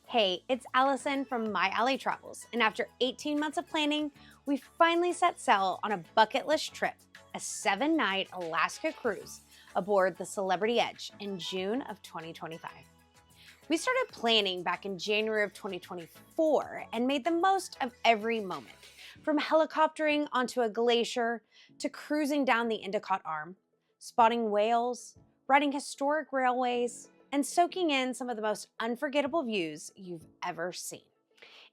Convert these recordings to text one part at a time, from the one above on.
Hey, it's Allison from My Alley Travels, and after 18 months of planning, we finally set sail on a bucket list trip, a 7-night Alaska cruise aboard the Celebrity Edge in June of 2025. We started planning back in January of 2024 and made the most of every moment, from helicoptering onto a glacier to cruising down the Endicott Arm, spotting whales, riding historic railways, and soaking in some of the most unforgettable views you've ever seen.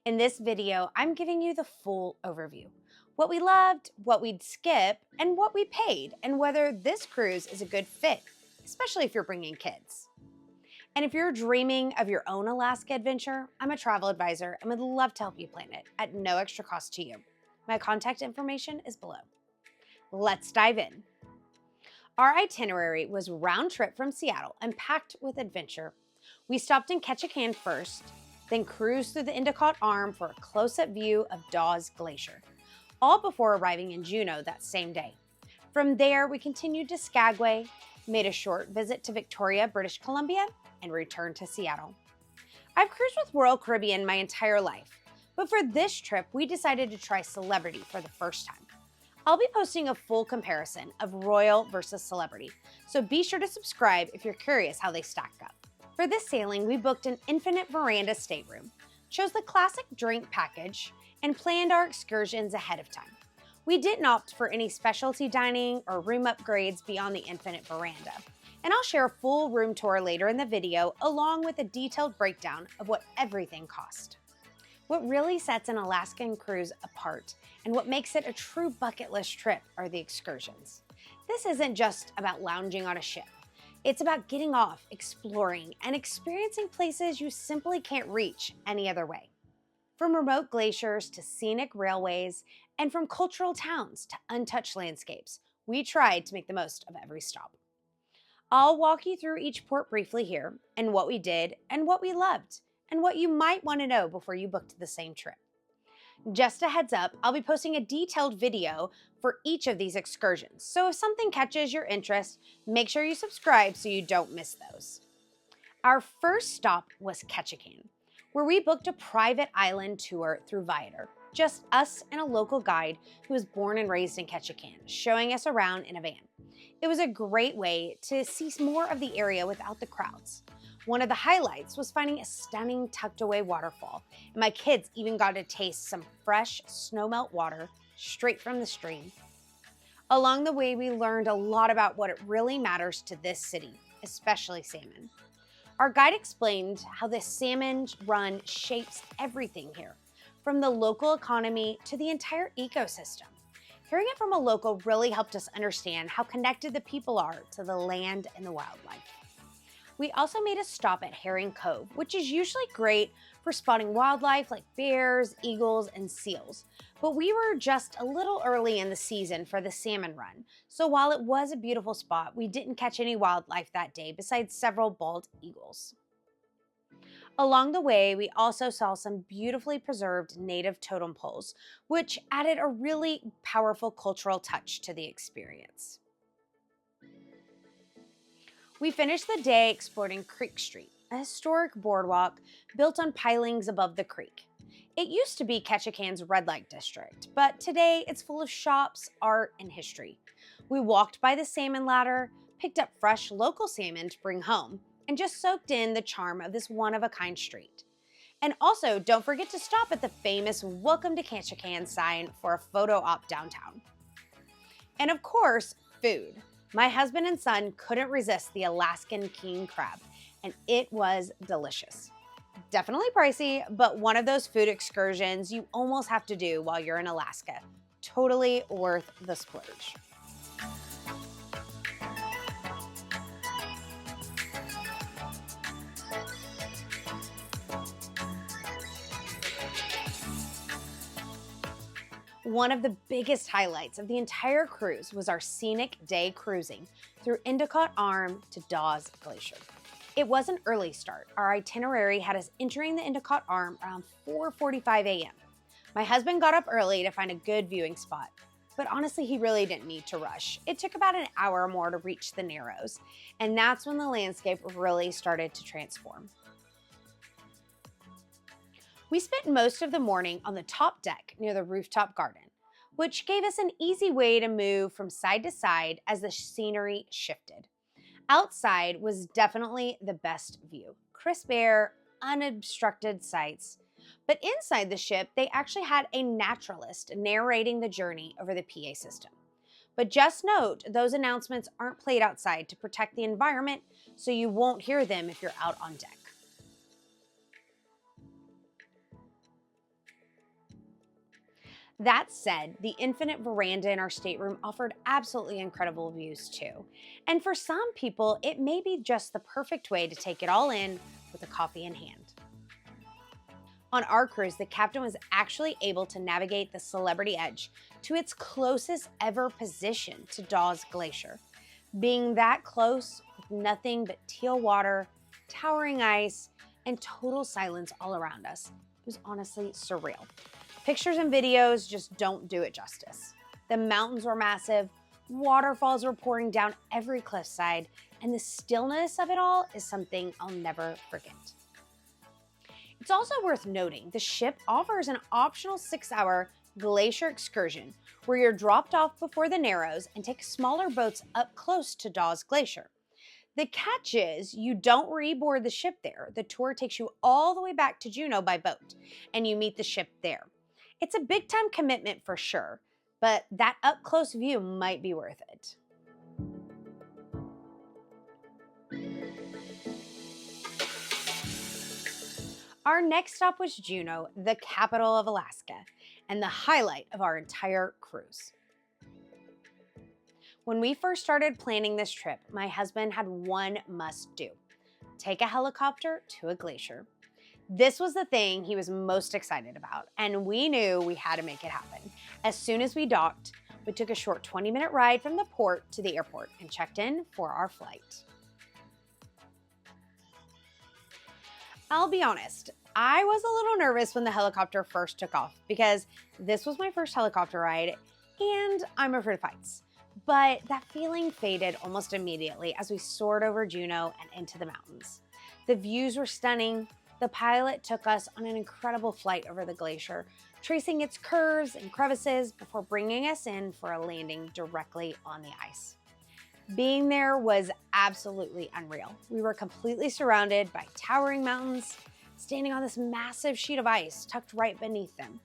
In this video, I'm giving you the full overview. What we loved, what we'd skip, and what we paid, and whether this cruise is a good fit, especially if you're bringing kids. And if you're dreaming of your own Alaska adventure, I'm a travel advisor and would love to help you plan it at no extra cost to you. My contact information is below. Let's dive in. Our itinerary was round trip from Seattle and packed with adventure. We stopped in Ketchikan first, then cruised through the Endicott Arm for a close-up view of Dawes Glacier, all before arriving in Juneau that same day. From there, we continued to Skagway, made a short visit to Victoria, British Columbia, and returned to Seattle. I've cruised with Royal Caribbean my entire life, but for this trip, we decided to try Celebrity for the first time. I'll be posting a full comparison of Royal versus Celebrity, so be sure to subscribe if you're curious how they stack up. For this sailing, we booked an Infinite Veranda stateroom, chose the classic drink package, and planned our excursions ahead of time. We didn't opt for any specialty dining or room upgrades beyond the Infinite Veranda, and I'll share a full room tour later in the video along with a detailed breakdown of what everything cost. What really sets an Alaskan cruise apart and what makes it a true bucket list trip are the excursions. This isn't just about lounging on a ship. It's about getting off, exploring, and experiencing places you simply can't reach any other way. From remote glaciers to scenic railways, and from cultural towns to untouched landscapes, we tried to make the most of every stop. I'll walk you through each port briefly here, and what we did, and what we loved, and what you might want to know before you booked the same trip. Just a heads up, I'll be posting a detailed video for each of these excursions, so if something catches your interest, make sure you subscribe so you don't miss those. Our first stop was Ketchikan, where we booked a private island tour through Viator, just us and a local guide who was born and raised in Ketchikan, showing us around in a van. It was a great way to see more of the area without the crowds. One of the highlights was finding a stunning tucked away waterfall, and my kids even got to taste some fresh snowmelt water straight from the stream. Along the way, we learned a lot about what it really matters to this city, especially salmon. Our guide explained how the salmon run shapes everything here, from the local economy to the entire ecosystem. Hearing it from a local really helped us understand how connected the people are to the land and the wildlife. We also made a stop at Herring Cove, which is usually great for spotting wildlife like bears, eagles, and seals. But we were just a little early in the season for the salmon run, so while it was a beautiful spot, we didn't catch any wildlife that day besides several bald eagles. Along the way, we also saw some beautifully preserved native totem poles, which added a really powerful cultural touch to the experience. We finished the day exploring Creek Street, a historic boardwalk built on pilings above the creek. It used to be Ketchikan's red light district, but today it's full of shops, art, and history. We walked by the salmon ladder, picked up fresh local salmon to bring home, and just soaked in the charm of this one-of-a-kind street. And also, don't forget to stop at the famous Welcome to Ketchikan sign for a photo op downtown. And of course, food. My husband and son couldn't resist the Alaskan king crab, and it was delicious. Definitely pricey, but one of those food excursions you almost have to do while you're in Alaska. Totally worth the splurge. One of the biggest highlights of the entire cruise was our scenic day cruising through Endicott Arm to Dawes Glacier. It was an early start. Our itinerary had us entering the Endicott Arm around 4:45 a.m. My husband got up early to find a good viewing spot, but honestly, he really didn't need to rush. It took about an hour or more to reach the Narrows, and that's when the landscape really started to transform. We spent most of the morning on the top deck near the rooftop garden, which gave us an easy way to move from side to side as the scenery shifted. Outside was definitely the best view. Crisp air, unobstructed sights. But inside the ship, they actually had a naturalist narrating the journey over the PA system. But just note, those announcements aren't played outside to protect the environment, so you won't hear them if you're out on deck. That said, the Infinite Veranda in our stateroom offered absolutely incredible views too. And for some people, it may be just the perfect way to take it all in with a coffee in hand. On our cruise, the captain was actually able to navigate the Celebrity Edge to its closest ever position to Dawes Glacier. Being that close with nothing but teal water, towering ice, and total silence all around us, it was honestly surreal. Pictures and videos just don't do it justice. The mountains were massive, waterfalls were pouring down every cliffside, and the stillness of it all is something I'll never forget. It's also worth noting the ship offers an optional 6-hour Glacier excursion where you're dropped off before the Narrows and take smaller boats up close to Dawes Glacier. The catch is you don't reboard the ship there. The tour takes you all the way back to Juneau by boat, and you meet the ship there. It's a big time commitment for sure, but that up close view might be worth it. Our next stop was Juneau, the capital of Alaska, and the highlight of our entire cruise. When we first started planning this trip, my husband had one must do: take a helicopter to a glacier. This was the thing he was most excited about, and we knew we had to make it happen. As soon as we docked, we took a short 20-minute ride from the port to the airport and checked in for our flight. I'll be honest, I was a little nervous when the helicopter first took off because this was my first helicopter ride and I'm afraid of heights. But that feeling faded almost immediately as we soared over Juneau and into the mountains. The views were stunning. The pilot took us on an incredible flight over the glacier, tracing its curves and crevices before bringing us in for a landing directly on the ice. Being there was absolutely unreal. We were completely surrounded by towering mountains, standing on this massive sheet of ice tucked right beneath them.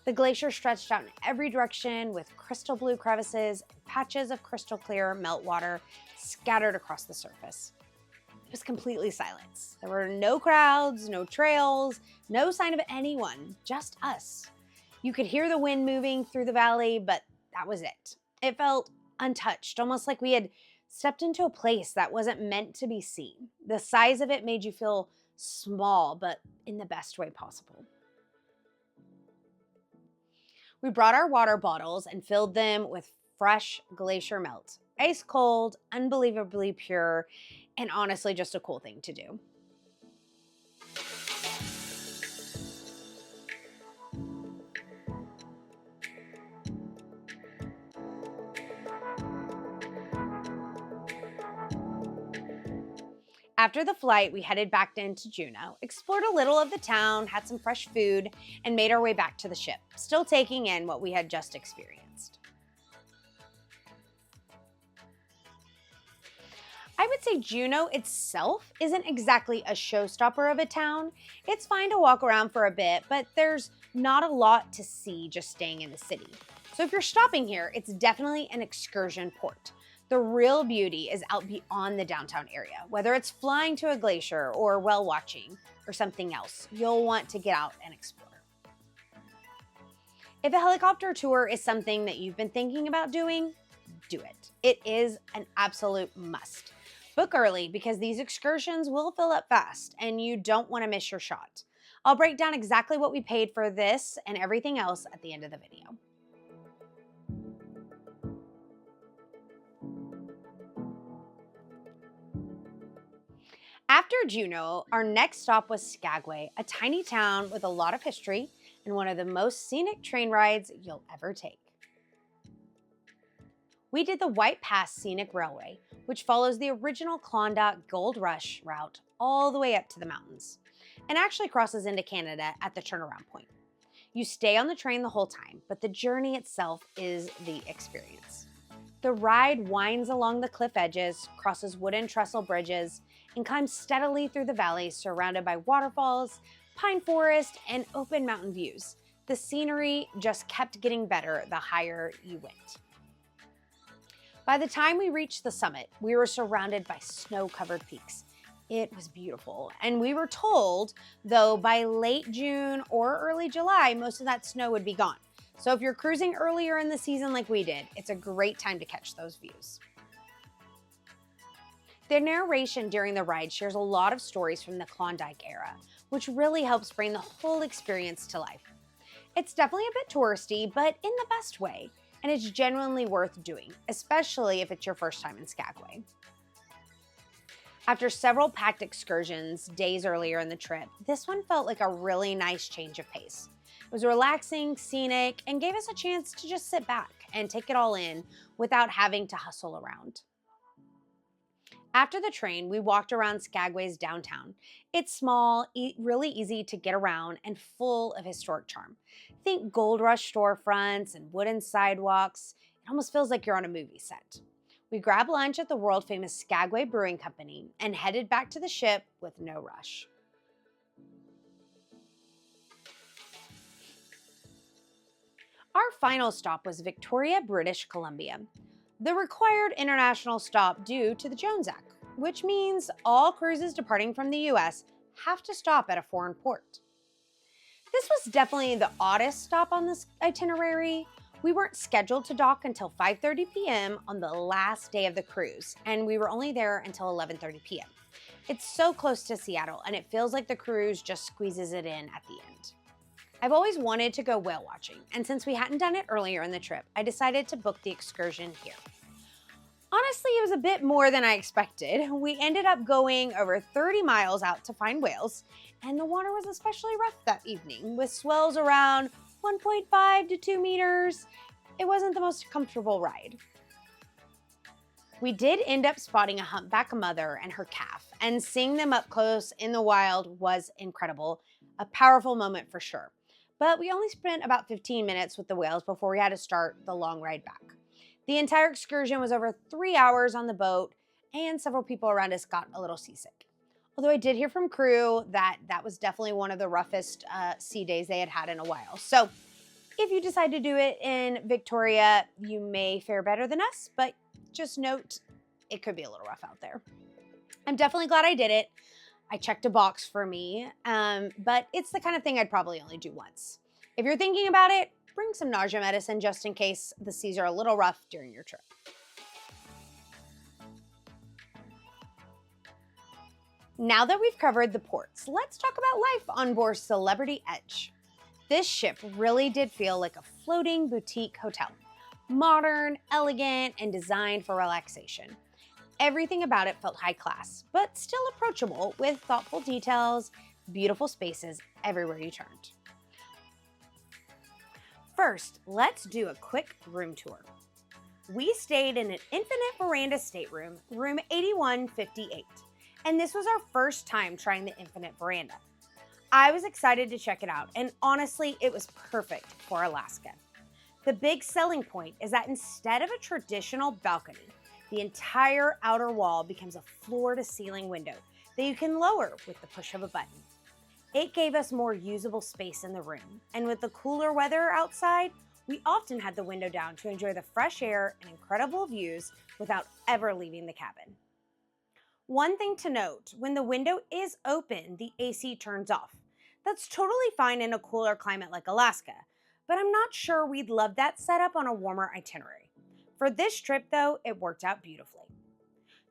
The glacier stretched out in every direction with crystal blue crevices and patches of crystal clear meltwater scattered across the surface. It was completely silent. There were no crowds, no trails, no sign of anyone, just us. You could hear the wind moving through the valley, but that was it. It felt untouched, almost like we had stepped into a place that wasn't meant to be seen. The size of it made you feel small, but in the best way possible. We brought our water bottles and filled them with fresh glacier melt. Ice cold, unbelievably pure, and honestly just a cool thing to do. After the flight, we headed back into Juneau, explored a little of the town, had some fresh food, and made our way back to the ship, still taking in what we had just experienced. I would say Juneau itself isn't exactly a showstopper of a town. It's fine to walk around for a bit, but there's not a lot to see just staying in the city. So if you're stopping here, it's definitely an excursion port. The real beauty is out beyond the downtown area. Whether it's flying to a glacier or whale watching or something else, you'll want to get out and explore. If a helicopter tour is something that you've been thinking about doing, do it. It is an absolute must. Book early because these excursions will fill up fast and you don't want to miss your shot. I'll break down exactly what we paid for this and everything else at the end of the video. After Juneau, our next stop was Skagway, a tiny town with a lot of history and one of the most scenic train rides you'll ever take. We did the White Pass Scenic Railway, which follows the original Klondike Gold Rush route all the way up to the mountains, and actually crosses into Canada at the turnaround point. You stay on the train the whole time, but the journey itself is the experience. The ride winds along the cliff edges, crosses wooden trestle bridges, and climbs steadily through the valleys surrounded by waterfalls, pine forest, and open mountain views. The scenery just kept getting better the higher you went. By the time we reached the summit, we were surrounded by snow-covered peaks. It was beautiful, and we were told, though by late June or early July, most of that snow would be gone. So if you're cruising earlier in the season like we did, it's a great time to catch those views. The narration during the ride shares a lot of stories from the Klondike era, which really helps bring the whole experience to life. It's definitely a bit touristy, but in the best way, and it's genuinely worth doing, especially if it's your first time in Skagway. After several packed excursions days earlier in the trip, this one felt like a really nice change of pace. It was relaxing, scenic, and gave us a chance to just sit back and take it all in without having to hustle around. After the train, we walked around Skagway's downtown. It's small, really easy to get around, and full of historic charm. Think Gold Rush storefronts and wooden sidewalks. It almost feels like you're on a movie set. We grabbed lunch at the world-famous Skagway Brewing Company and headed back to the ship with no rush. Our final stop was Victoria, British Columbia, the required international stop due to the Jones Act, which means all cruises departing from the US have to stop at a foreign port. This was definitely the oddest stop on this itinerary. We weren't scheduled to dock until 5:30 p.m. on the last day of the cruise, and we were only there until 11:30 p.m. It's so close to Seattle, and it feels like the cruise just squeezes it in at the end. I've always wanted to go whale watching, and since we hadn't done it earlier in the trip, I decided to book the excursion here. Honestly, it was a bit more than I expected. We ended up going over 30 miles out to find whales, and the water was especially rough that evening, with swells around 1.5 to 2 meters. It wasn't the most comfortable ride. We did end up spotting a humpback mother and her calf, and seeing them up close in the wild was incredible. A powerful moment for sure. But we only spent about 15 minutes with the whales before we had to start the long ride back. The entire excursion was over 3 hours on the boat, and several people around us got a little seasick. Although I did hear from crew that was definitely one of the roughest sea days they had had in a while. So if you decide to do it in Victoria, you may fare better than us, but just note it could be a little rough out there. I'm definitely glad I did it. I checked a box for me, but it's the kind of thing I'd probably only do once. If you're thinking about it, bring some nausea medicine just in case the seas are a little rough during your trip. Now that we've covered the ports, let's talk about life on board Celebrity Edge. This ship really did feel like a floating boutique hotel. Modern, elegant, and designed for relaxation. Everything about it felt high class, but still approachable with thoughtful details, beautiful spaces everywhere you turned. First, let's do a quick room tour. We stayed in an Infinite Veranda stateroom, room 8158, and this was our first time trying the Infinite Veranda. I was excited to check it out, and honestly, it was perfect for Alaska. The big selling point is that instead of a traditional balcony, the entire outer wall becomes a floor-to-ceiling window that you can lower with the push of a button. It gave us more usable space in the room, and with the cooler weather outside, we often had the window down to enjoy the fresh air and incredible views without ever leaving the cabin. One thing to note, when the window is open, the AC turns off. That's totally fine in a cooler climate like Alaska, but I'm not sure we'd love that setup on a warmer itinerary. For this trip, though, it worked out beautifully.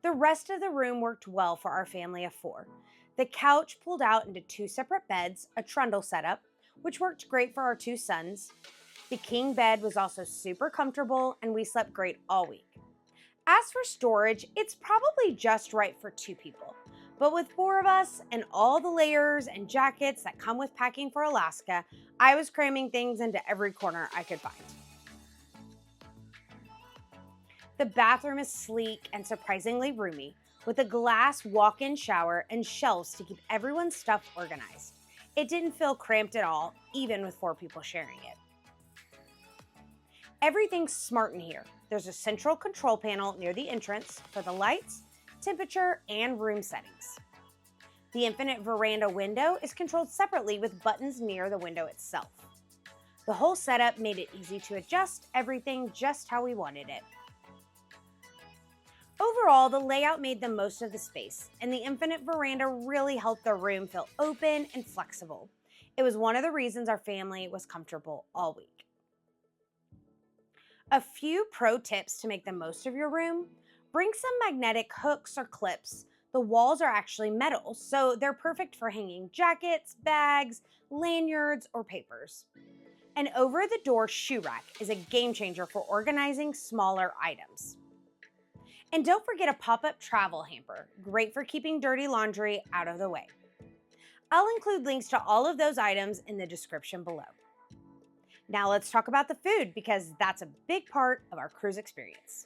The rest of the room worked well for our family of 4. The couch pulled out into 2 separate beds, a trundle setup, which worked great for our 2 sons. The king bed was also super comfortable, and we slept great all week. As for storage, it's probably just right for 2 people, But with 4 of us and all the layers and jackets that come with packing for Alaska, I was cramming things into every corner I could find. The bathroom is sleek and surprisingly roomy, with a glass walk-in shower and shelves to keep everyone's stuff organized. It didn't feel cramped at all, even with 4 people sharing it. Everything's smart in here. There's a central control panel near the entrance for the lights, temperature, and room settings. The Infinite Veranda window is controlled separately with buttons near the window itself. The whole setup made it easy to adjust everything just how we wanted it. Overall, the layout made the most of the space, and the Infinite Veranda really helped the room feel open and flexible. It was one of the reasons our family was comfortable all week. A few pro tips to make the most of your room: bring some magnetic hooks or clips. The walls are actually metal, so they're perfect for hanging jackets, bags, lanyards, or papers. An over-the-door shoe rack is a game changer for organizing smaller items. And don't forget a pop-up travel hamper, great for keeping dirty laundry out of the way. I'll include links to all of those items in the description below. Now let's talk about the food, because that's a big part of our cruise experience.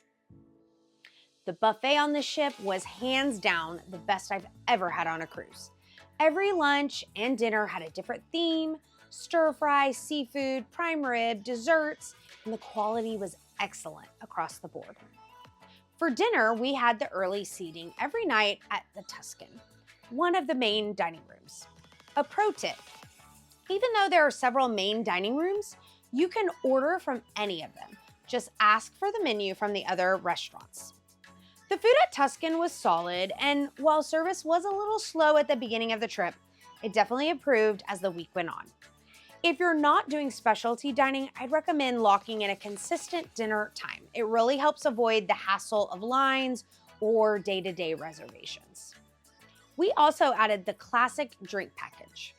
The buffet on this ship was hands down the best I've ever had on a cruise. Every lunch and dinner had a different theme: stir fry, seafood, prime rib, desserts, and the quality was excellent across the board. For dinner, we had the early seating every night at the Tuscan, one of the main dining rooms. A pro tip: even though there are several main dining rooms, you can order from any of them. Just ask for the menu from the other restaurants. The food at Tuscan was solid, and while service was a little slow at the beginning of the trip, it definitely improved as the week went on. If you're not doing specialty dining, I'd recommend locking in a consistent dinner time. It really helps avoid the hassle of lines or day-to-day reservations. We also added the classic drink package.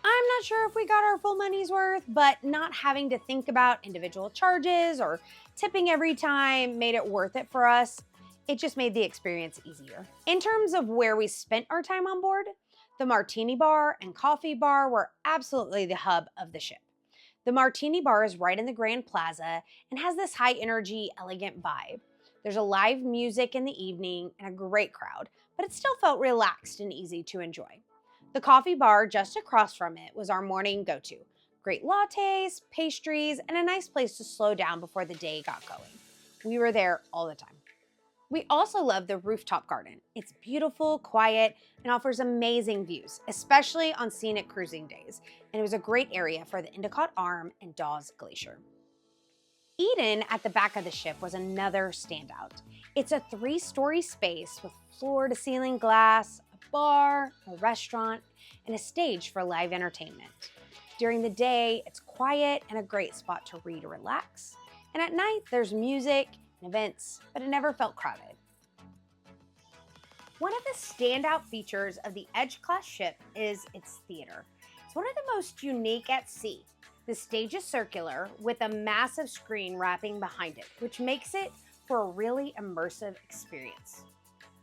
I'm not sure if we got our full money's worth, but not having to think about individual charges or tipping every time made it worth it for us. It just made the experience easier. In terms of where we spent our time on board, the Martini Bar and Coffee Bar were absolutely the hub of the ship. The Martini Bar is right in the Grand Plaza and has this high-energy, elegant vibe. There's a live music in the evening and a great crowd, but it still felt relaxed and easy to enjoy. The Coffee Bar just across from it was our morning go-to. Great lattes, pastries, and a nice place to slow down before the day got going. We were there all the time. We also love the rooftop garden. It's beautiful, quiet, and offers amazing views, especially on scenic cruising days. And it was a great area for the Endicott Arm and Dawes Glacier. Eden at the back of the ship was another standout. It's a 3-story space with floor-to-ceiling glass, a bar, a restaurant, and a stage for live entertainment. During the day, it's quiet and a great spot to read or relax. And at night, there's music events, but it never felt crowded. One of the standout features of the Edge class ship is its theater. It's one of the most unique at sea. The stage is circular with a massive screen wrapping behind it, which makes it for a really immersive experience.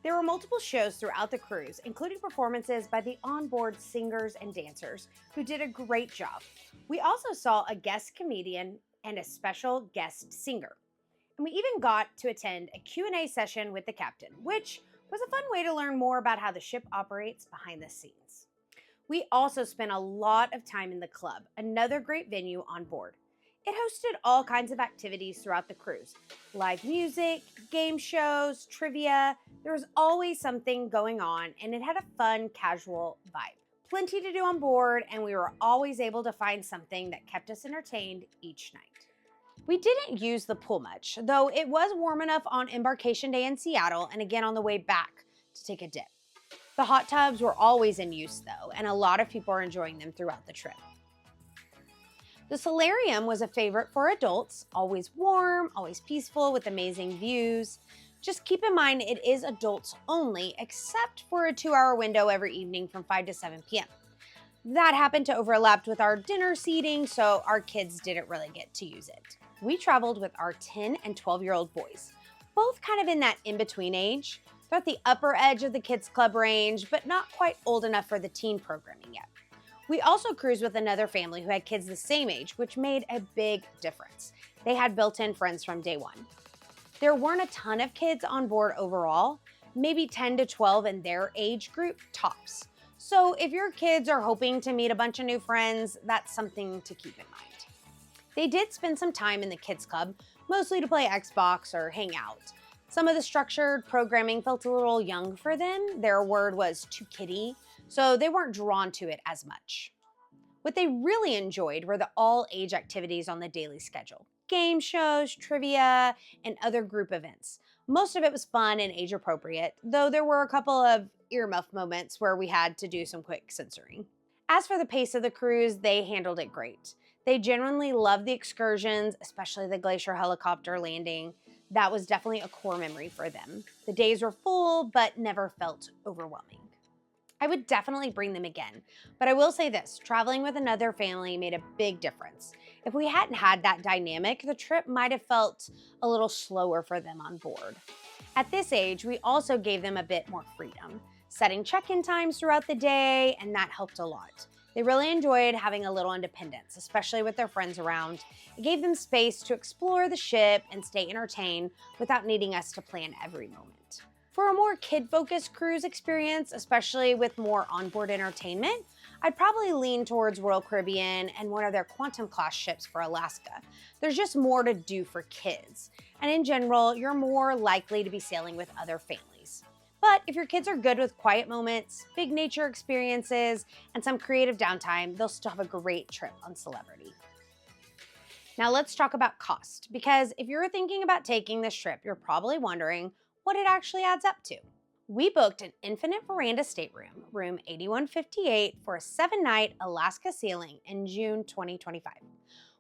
There were multiple shows throughout the cruise, including performances by the onboard singers and dancers, who did a great job. We also saw a guest comedian and a special guest singer. And we even got to attend a Q&A session with the captain, which was a fun way to learn more about how the ship operates behind the scenes. We also spent a lot of time in the club, another great venue on board. It hosted all kinds of activities throughout the cruise: live music, game shows, trivia. There was always something going on, and it had a fun, casual vibe. Plenty to do on board, and we were always able to find something that kept us entertained each night. We didn't use the pool much, though it was warm enough on embarkation day in Seattle and again on the way back to take a dip. The hot tubs were always in use though, and a lot of people are enjoying them throughout the trip. The solarium was a favorite for adults, always warm, always peaceful with amazing views. Just keep in mind it is adults only, except for a 2-hour window every evening from 5 to 7 p.m. That happened to overlap with our dinner seating, so our kids didn't really get to use it. We traveled with our 10 and 12-year-old boys, both kind of in that in-between age. They're at the upper edge of the kids club range, but not quite old enough for the teen programming yet. We also cruised with another family who had kids the same age, which made a big difference. They had built-in friends from day one. There weren't a ton of kids on board overall, maybe 10 to 12 in their age group tops. So if your kids are hoping to meet a bunch of new friends, that's something to keep in mind. They did spend some time in the kids club, mostly to play Xbox or hang out. Some of the structured programming felt a little young for them. Their word was too kiddie, so they weren't drawn to it as much. What they really enjoyed were the all-age activities on the daily schedule. Game shows, trivia, and other group events. Most of it was fun and age-appropriate, though there were a couple of earmuff moments where we had to do some quick censoring. As for the pace of the cruise, they handled it great. They genuinely loved the excursions, especially the Glacier helicopter landing. That was definitely a core memory for them. The days were full, but never felt overwhelming. I would definitely bring them again, but I will say this, traveling with another family made a big difference. If we hadn't had that dynamic, the trip might have felt a little slower for them on board. At this age, we also gave them a bit more freedom, setting check-in times throughout the day, and that helped a lot. They really enjoyed having a little independence, especially with their friends around. It gave them space to explore the ship and stay entertained without needing us to plan every moment. For a more kid-focused cruise experience, especially with more onboard entertainment, I'd probably lean towards Royal Caribbean and one of their Quantum-class ships for Alaska. There's just more to do for kids. And in general, you're more likely to be sailing with other families. But if your kids are good with quiet moments, big nature experiences, and some creative downtime, they'll still have a great trip on Celebrity. Now let's talk about cost, because if you're thinking about taking this trip, you're probably wondering what it actually adds up to. We booked an Infinite Veranda stateroom, room 8158, for a 7-night Alaska sailing in June 2025.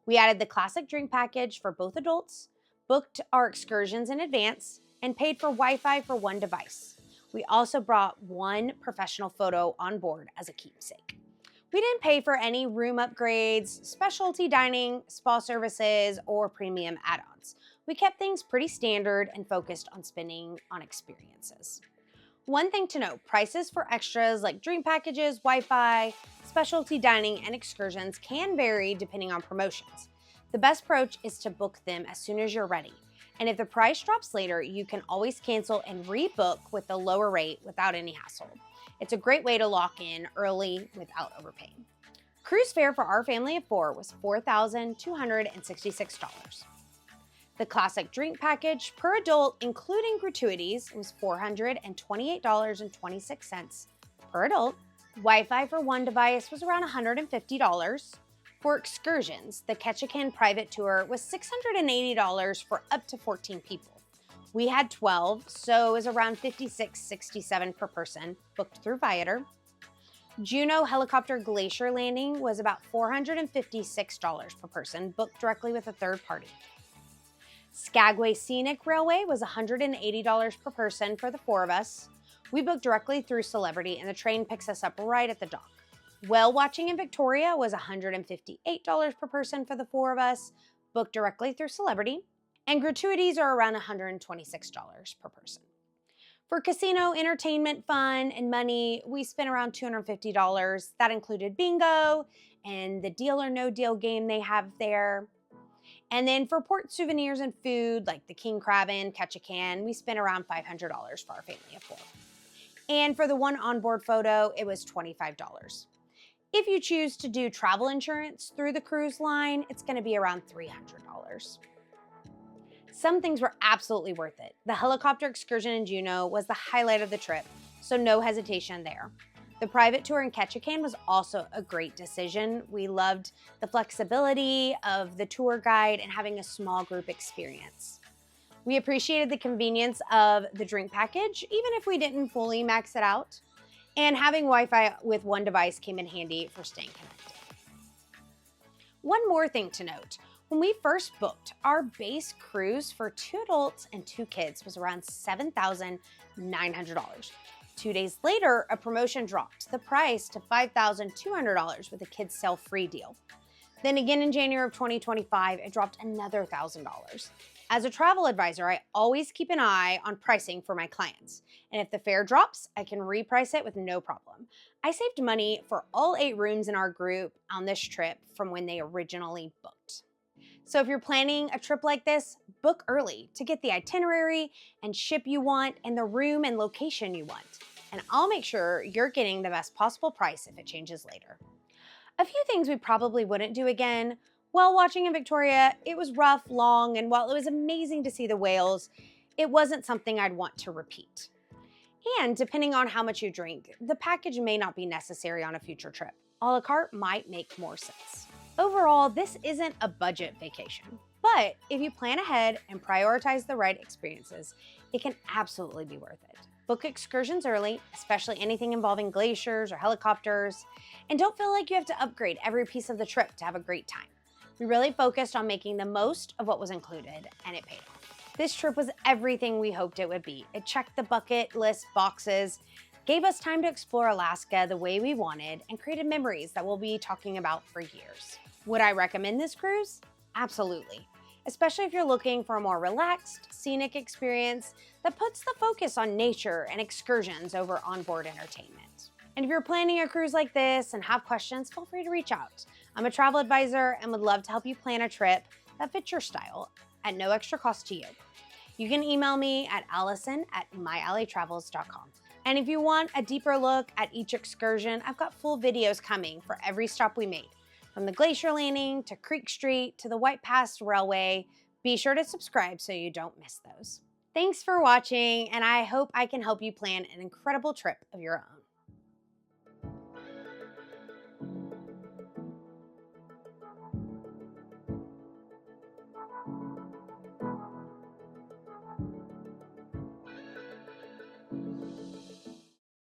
We added the classic drink package for both adults, booked our excursions in advance, and paid for Wi-Fi for one device. We also brought one professional photo on board as a keepsake. We didn't pay for any room upgrades, specialty dining, spa services, or premium add-ons. We kept things pretty standard and focused on spending on experiences. One thing to note, prices for extras like drink packages, Wi-Fi, specialty dining, and excursions can vary depending on promotions. The best approach is to book them as soon as you're ready. And if the price drops later, you can always cancel and rebook with the lower rate without any hassle. It's a great way to lock in early without overpaying. Cruise fare for our family of 4 was $4,266. The classic drink package per adult, including gratuities, was $428.26 per adult. Wi-Fi for one device was around $150. For excursions, the Ketchikan private tour was $680 for up to 14 people. We had 12, so it was around $56.67 per person, booked through Viator. Juneau helicopter Glacier landing was about $456 per person, booked directly with a third party. Skagway Scenic Railway was $180 per person for the 4 of us. We booked directly through Celebrity, and the train picks us up right at the dock. Whale watching in Victoria was $158 per person for the 4 of us, booked directly through Celebrity, and gratuities are around $126 per person. For casino, entertainment, fun, and money, we spent around $250. That included bingo and the Deal or No Deal game they have there. And then for port souvenirs and food, like the king crab in Ketchikan, we spent around $500 for our family of 4. And for the one onboard photo, it was $25. If you choose to do travel insurance through the cruise line, it's going to be around $300. Some things were absolutely worth it. The helicopter excursion in Juneau was the highlight of the trip, so no hesitation there. The private tour in Ketchikan was also a great decision. We loved the flexibility of the tour guide and having a small group experience. We appreciated the convenience of the drink package, even if we didn't fully max it out. And having Wi-Fi with one device came in handy for staying connected. One more thing to note. When we first booked, our base cruise for 2 adults and 2 kids was around $7,900. 2 days later, a promotion dropped the price to $5,200 with a kids sail free deal. Then again in January of 2025, it dropped another $1,000. As a travel advisor, I always keep an eye on pricing for my clients. And if the fare drops, I can reprice it with no problem. I saved money for all 8 rooms in our group on this trip from when they originally booked. So if you're planning a trip like this, book early to get the itinerary and ship you want and the room and location you want. And I'll make sure you're getting the best possible price if it changes later. A few things we probably wouldn't do again. While watching in Victoria, it was rough, long, and while it was amazing to see the whales, it wasn't something I'd want to repeat. And depending on how much you drink, the package may not be necessary on a future trip. A la carte might make more sense. Overall, this isn't a budget vacation, but if you plan ahead and prioritize the right experiences, it can absolutely be worth it. Book excursions early, especially anything involving glaciers or helicopters, and don't feel like you have to upgrade every piece of the trip to have a great time. We really focused on making the most of what was included, and it paid off. This trip was everything we hoped it would be. It checked the bucket list boxes, gave us time to explore Alaska the way we wanted, and created memories that we'll be talking about for years. Would I recommend this cruise? Absolutely. Especially if you're looking for a more relaxed, scenic experience that puts the focus on nature and excursions over onboard entertainment. And if you're planning a cruise like this and have questions, feel free to reach out. I'm a travel advisor and would love to help you plan a trip that fits your style at no extra cost to you. You can email me at allison@mylatravels.com. And if you want a deeper look at each excursion, I've got full videos coming for every stop we made. From the Glacier Landing to Creek Street to the White Pass Railway. Be sure to subscribe so you don't miss those. Thanks for watching, and I hope I can help you plan an incredible trip of your own.